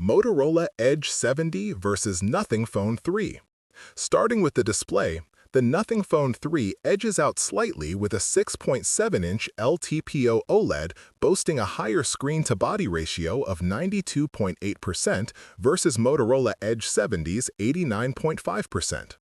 Motorola Edge 70 versus Nothing Phone 3. Starting with the display, the Nothing Phone 3 edges out slightly with a 6.7-inch LTPO OLED boasting a higher screen-to-body ratio of 92.8% versus Motorola Edge 70's 89.5%.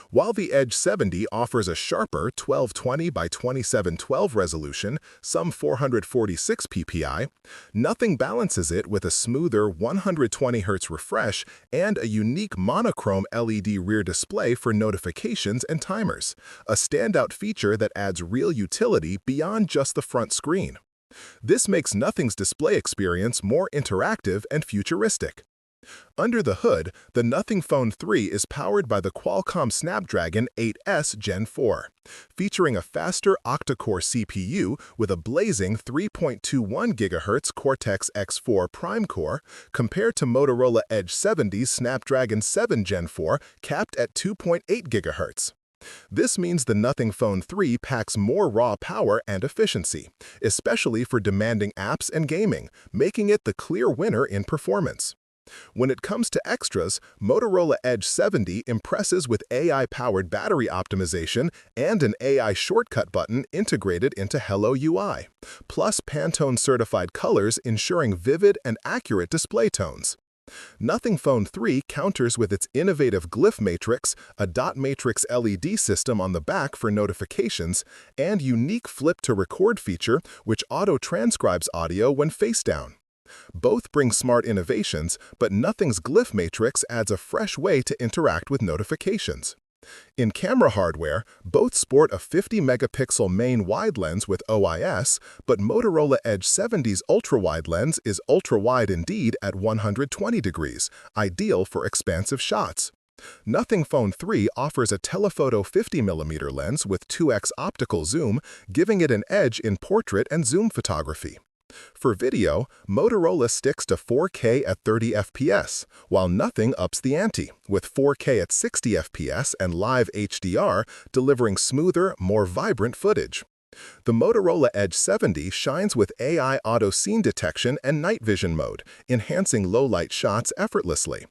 While the Edge 70 offers a sharper 1220 by 2712 resolution, some 446 ppi, Nothing balances it with a smoother 120 Hz refresh and a unique monochrome LED rear display for notifications and timers, a standout feature that adds real utility beyond just the front screen. This makes Nothing's display experience more interactive and futuristic. Under the hood, the Nothing Phone 3 is powered by the Qualcomm Snapdragon 8S Gen 4, featuring a faster octa-core CPU with a blazing 3.21 GHz Cortex-X4 Prime Core compared to Motorola Edge 70's Snapdragon 7 Gen 4 capped at 2.8 GHz. This means the Nothing Phone 3 packs more raw power and efficiency, especially for demanding apps and gaming, making it the clear winner in performance. When it comes to extras, Motorola Edge 70 impresses with AI-powered battery optimization and an AI shortcut button integrated into Hello UI, plus Pantone-certified colors ensuring vivid and accurate display tones. Nothing Phone 3 counters with its innovative Glyph Matrix, a dot matrix LED system on the back for notifications, and unique flip-to-record feature which auto-transcribes audio when face down. Both bring smart innovations, but Nothing's Glyph Matrix adds a fresh way to interact with notifications. In camera hardware, both sport a 50-megapixel main wide lens with OIS, but Motorola Edge 70's ultra-wide lens is ultra-wide indeed at 120 degrees, ideal for expansive shots. Nothing Phone 3 offers a telephoto 50mm lens with 2x optical zoom, giving it an edge in portrait and zoom photography. For video, Motorola sticks to 4K at 30 FPS, while Nothing ups the ante, with 4K at 60 FPS and live HDR delivering smoother, more vibrant footage. The Motorola Edge 70 shines with AI auto scene detection and night vision mode, enhancing low-light shots effortlessly.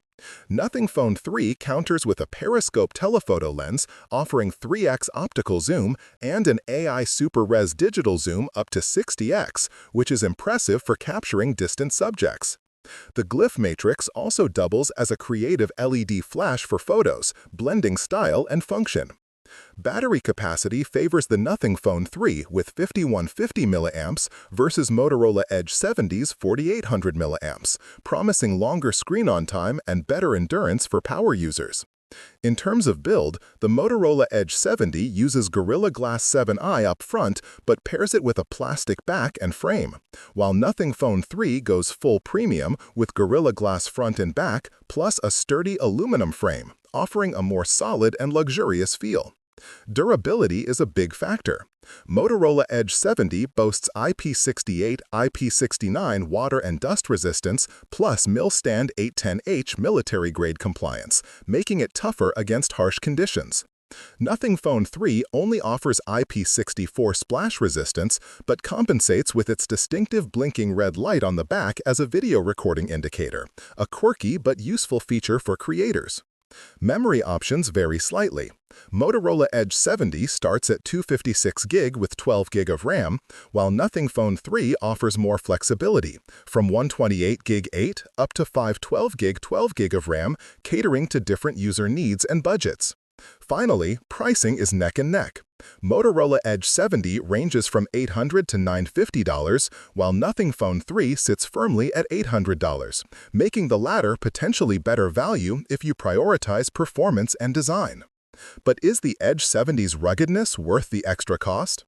Nothing Phone 3 counters with a periscope telephoto lens offering 3x optical zoom and an AI Super Res digital zoom up to 60x, which is impressive for capturing distant subjects. The Glyph Matrix also doubles as a creative LED flash for photos, blending style and function. Battery capacity favors the Nothing Phone 3 with 5150 mAh versus Motorola Edge 70's 4800 mAh, promising longer screen-on time and better endurance for power users. In terms of build, the Motorola Edge 70 uses Gorilla Glass 7i up front but pairs it with a plastic back and frame, while Nothing Phone 3 goes full premium with Gorilla Glass front and back plus a sturdy aluminum frame, offering a more solid and luxurious feel. Durability is a big factor. Motorola Edge 70 boasts IP68, IP69 water and dust resistance plus Milstand 810H military-grade compliance, making it tougher against harsh conditions. Nothing Phone 3 only offers IP64 splash resistance but compensates with its distinctive blinking red light on the back as a video recording indicator, a quirky but useful feature for creators. Memory options vary slightly. Motorola Edge 70 starts at 256GB with 12GB of RAM, while Nothing Phone 3 offers more flexibility, from 128GB 8 up to 512GB 12GB of RAM, catering to different user needs and budgets. Finally, pricing is neck and neck. Motorola Edge 70 ranges from $800 to $950, while Nothing Phone 3 sits firmly at $800, making the latter potentially better value if you prioritize performance and design. But is the Edge 70's ruggedness worth the extra cost?